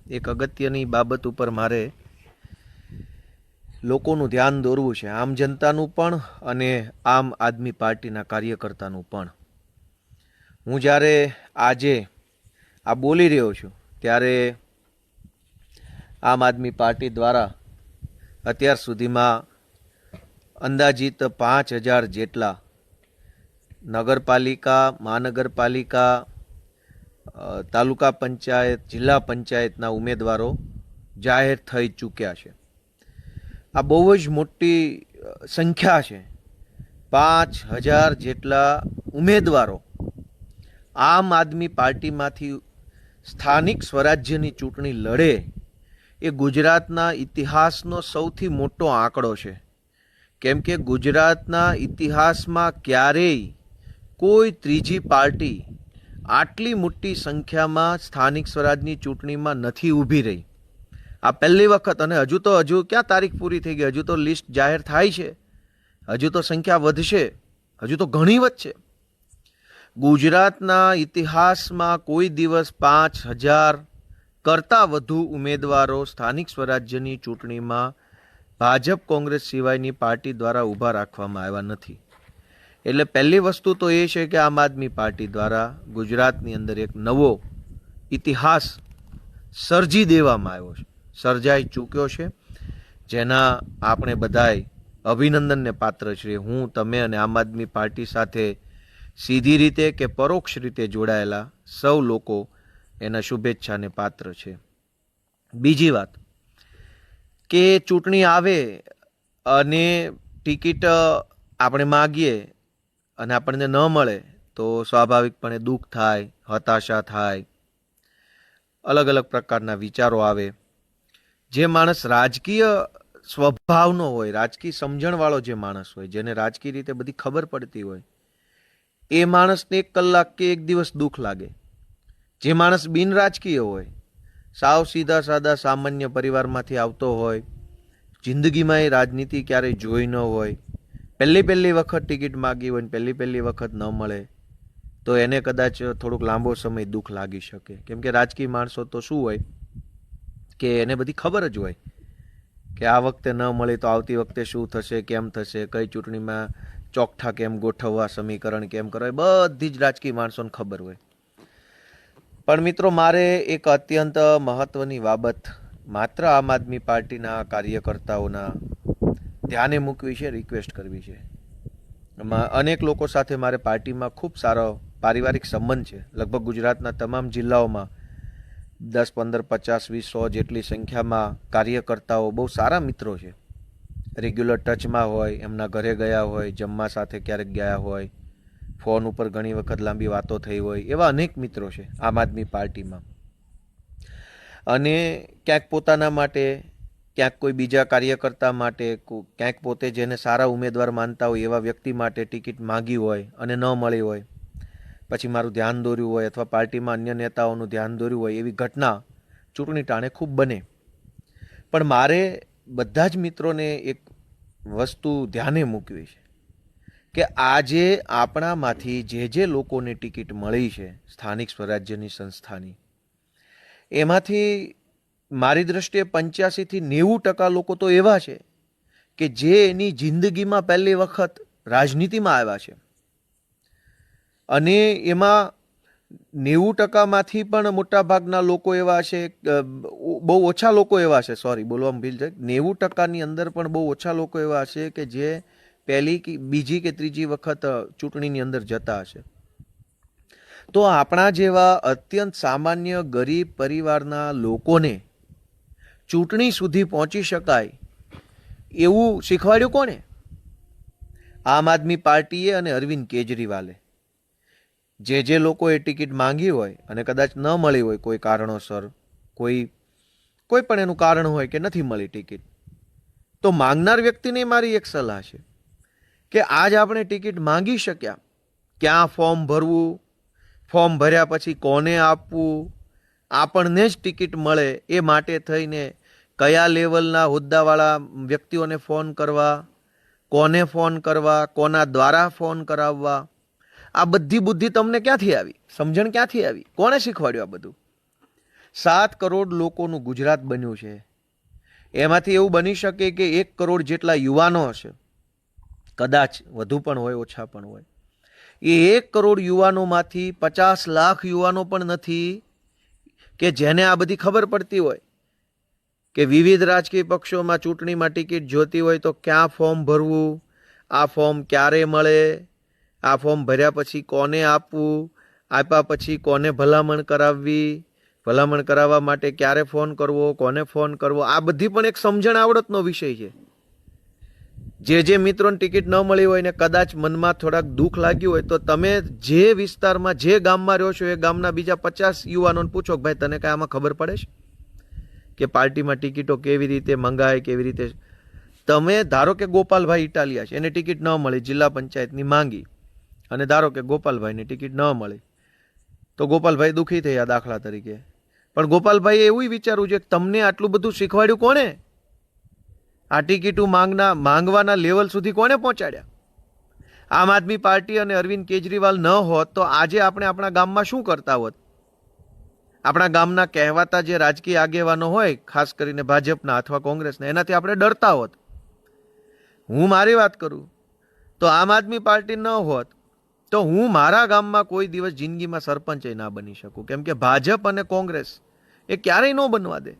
એક અગત્યની બાબત ઉપર મારે લોકોનું ધ્યાન દોરવું છે, આમ જનતાનું પણ અને આમ આદમી પાર્ટીના કાર્યકર્તાનું પણ. હું જ્યારે આજે આ બોલી રહ્યો છું ત્યારે આમ આદમી પાર્ટી દ્વારા અત્યાર સુધીમાં અંદાજિત 5,000 જેટલા નગરપાલિકા, મહાનગરપાલિકા, તાલુકા પંચાયત, જિલ્લા પંચાયતના ઉમેદવારો જાહેર થઈ ચૂક્યા છે. આ બહુ જ મોટી સંખ્યા છે. 5,000 જેટલા ઉમેદવારો આમ આદમી પાર્ટીમાંથી સ્થાનિક સ્વરાજ્યની ચૂંટણી લડે એ ગુજરાતના ઇતિહાસનો સૌથી મોટો આંકડો છે. કેમ કે ગુજરાતના ઇતિહાસમાં ક્યારેય કોઈ ત્રીજી પાર્ટી આટલી મોટી સંખ્યામાં સ્થાનિક સ્વરાજની ચૂંટણીમાં નથી ઊભી રહી. આ પહેલી વખત, અને હજુ ક્યાં તારીખ પૂરી થઈ ગઈ, હજુ તો લિસ્ટ જાહેર થાય છે, હજુ તો સંખ્યા વધશે, હજુ તો ઘણી વધશે. ગુજરાતના ઇતિહાસમાં કોઈ દિવસ 5,000 કરતાં વધુ ઉમેદવારો સ્થાનિક સ્વરાજ્યની ચૂંટણીમાં ભાજપ કોંગ્રેસ સિવાયની પાર્ટી દ્વારા ઊભા રાખવામાં આવ્યા નથી. એટલે પહેલી વસ્તુ તો એ છે કે આમ આદમી પાર્ટી દ્વારા ગુજરાતની અંદર એક નવો ઇતિહાસ સર્જી દેવામાં આવ્યો છે, સર્જાઈ ચૂક્યો છે, જેના આપણે બધાય અભિનંદનને પાત્ર છીએ. હું, તમે અને આમ આદમી પાર્ટી સાથે સીધી રીતે કે પરોક્ષ રીતે જોડાયેલા સૌ લોકો એના શુભેચ્છાને પાત્ર છે. બીજી વાત કે ચૂંટણી આવે અને ટિકિટ આપણે માગીએ અને આપણને ન મળે તો સ્વાભાવિકપણે દુઃખ થાય, હતાશા થાય, અલગ અલગ પ્રકારના વિચારો આવે. જે માણસ રાજકીય સ્વભાવનો હોય, રાજકીય સમજણવાળો જે માણસ હોય, જેને રાજકીય રીતે બધી ખબર પડતી હોય, એ માણસને 1 કલાક કે 1 દિવસ દુઃખ લાગે. જે માણસ બિન રાજકીય હોય, સાવ સીધા સાદા સામાન્ય પરિવારમાંથી આવતો હોય, જિંદગીમાં એ રાજનીતિ ક્યારેય જોઈ ન હોય, પહેલી વખત ટિકિટ માગી હોય ને પહેલી વખત ન મળે તો એને કદાચ થોડુંક લાંબો સમય દુઃખ લાગી શકે. કેમ કે રાજકીય માણસો તો શું હોય કે એને બધી ખબર જ હોય કે આ વખતે ન મળે તો આવતી વખતે શું થશે, કેમ થશે, કઈ ચૂંટણીમાં ચોકઠા કેમ ગોઠવવા, સમીકરણ કેમ કરવા, બધી જ રાજકીય માણસોને ખબર હોય. પણ મિત્રો, મારે એક અત્યંત મહત્વની બાબત માત્ર આમ આદમી પાર્ટીના કાર્યકર્તાઓના ધ્યાને મૂકવી છે, રિક્વેસ્ટ કરવી છે. અનેક લોકો સાથે મારે પાર્ટીમાં ખૂબ સારો પારિવારિક સંબંધ છે. લગભગ ગુજરાતના તમામ જિલ્લાઓમાં 10, 15, 50, 20, 100 જેટલી સંખ્યામાં કાર્યકર્તાઓ બહુ સારા મિત્રો છે. રેગ્યુલર ટચમાં હોય, એમના ઘરે ગયા હોય, જમવા સાથે ક્યારેક ગયા હોય, ફોન ઉપર ઘણી વખત લાંબી વાતો થઈ હોય, એવા અનેક મિત્રો છે આમ આદમી પાર્ટીમાં. અને ક્યાંક પોતાના માટે, ક્યાંક કોઈ બીજા કાર્યકર્તા માટે, ક્યાંક પોતે જેને સારા ઉમેદવાર માનતા હોય એવા વ્યક્તિ માટે ટિકિટ માગી હોય અને ન મળી હોય, પછી મારું ધ્યાન દોર્યું હોય અથવા પાર્ટીમાં અન્ય નેતાઓનું ધ્યાન દોર્યું હોય, એવી ઘટના ચૂંટણી ટાણે ખૂબ બને. પણ મારે બધા જ મિત્રોને એક વસ્તુ ધ્યાને મૂકવી છે કે આજે આપણામાંથી જે લોકોને ટિકિટ મળી છે સ્થાનિક સ્વરાજ્યની સંસ્થાની, એમાંથી મારી દ્રષ્ટિએ 85 થી 90% લોકો તો એવા છે કે જે એની જિંદગીમાં પહેલી વખત રાજનીતિમાં આવ્યા છે. અને એમાં 90%માંથી પણ મોટા ભાગના લોકો એવા છે, બહુ ઓછા લોકો એવા છે, સોરી બોલવામાં ભૂલ જાય, 90%ની અંદર પણ બહુ ઓછા લોકો એવા છે કે જે પહેલી કે બીજી કે ત્રીજી વખત ચૂંટણીની અંદર જતા હશે. તો આપણા જેવા અત્યંત સામાન્ય ગરીબ પરિવારના લોકોને ચૂંટણી સુધી પહોંચી શકાય એવું શીખવાડ્યું કોણે? આમ આદમી પાર્ટીએ અને અરવિંદ કેજરીવાલે. જે લોકોએ ટિકિટ માંગી હોય અને કદાચ ન મળી હોય કોઈ કારણોસર, કોઈ પણ એનું કારણ હોય કે નથી મળી ટિકિટ, તો માંગનાર વ્યક્તિને મારી એક સલાહ છે કે આજ આપણે ટિકિટ માંગી શક્યા, ક્યાં ફોર્મ ભરવું, ફોર્મ ભર્યા પછી કોને આપવું, આપણને જ ટિકિટ મળે એ માટે થઈને કયા લેવલના હોદ્દાવાળા વ્યક્તિઓને ફોન કરવા, કોને ફોન કરવા, કોના દ્વારા ફોન કરાવવા, આ બધી બુદ્ધિ તમને ક્યાંથી આવી? સમજણ ક્યાંથી આવી? કોણે શીખવાડ્યું આ બધું? 7 કરોડ લોકોનું ગુજરાત બન્યું છે. એમાંથી એવું બની શકે કે 1 કરોડ જેટલા યુવાનો હશે, કદાચ વધુ પણ હોય ઓછા પણ હોય. એ 1 કરોડ યુવાનોમાંથી 50 લાખ યુવાનો પણ નથી કે જેને આ બધી ખબર પડતી હોય કે વિવિધ રાજકીય પક્ષોમાં ચૂંટણીમાં ટિકિટ જોતી હોય તો ક્યાં ફોર્મ ભરવું, આ ફોર્મ ક્યારે મળે, આ ફોર્મ ભર્યા પછી કોને આપવું, આપ્યા પછી કોને ભલામણ કરાવવી, ભલામણ કરાવવા માટે ક્યારે ફોન કરવો, કોને ફોન કરવો, આ બધી પણ એક સમજણ આવડતનો વિષય છે. જે મિત્રોને ટિકિટ ન મળી હોય ને કદાચ મનમાં થોડાક દુઃખ લાગ્યું હોય તો તમે જે વિસ્તારમાં જે ગામમાં રહ્યો છો એ ગામના બીજા 50 યુવાનોને પૂછો કે ભાઈ તને કાંઈ આમાં ખબર પડે છે કે પાર્ટીમાં ટિકિટો કેવી રીતે મંગાય, કેવી રીતે. તમે ધારો કે ગોપાલભાઈ ઇટાલિયા છે, એને ટિકિટ ન મળી, જિલ્લા પંચાયતની માંગી, અને ધારો કે ગોપાલભાઈને ટિકિટ ન મળી તો ગોપાલભાઈ દુઃખી થયા દાખલા તરીકે. પણ ગોપાલભાઈએ એવું વિચારવું છે કે તમને આટલું બધું શીખવાડ્યું કોને? આ ટિકિટો માંગવાના લેવલ સુધી કોને પહોંચાડ્યા? આમ આદમી પાર્ટી અને અરવિંદ કેજરીવાલ ન હોત તો આજે આપણે આપણા ગામમાં શું કરતા હોત? આપણા ગામના કહેવાતા જે રાજકીય આગેવાનો હોય, ખાસ કરીને ભાજપના અથવા કોંગ્રેસના, એનાથી આપણે ડરતા હોત. હું મારી વાત કરું તો આમ આદમી પાર્ટી ન હોત તો હું મારા ગામમાં કોઈ દિવસ જિંદગીમાં સરપંચ ના બની શકું, કેમ કે ભાજપ અને કોંગ્રેસ એ ક્યારેય ન બનવા દે.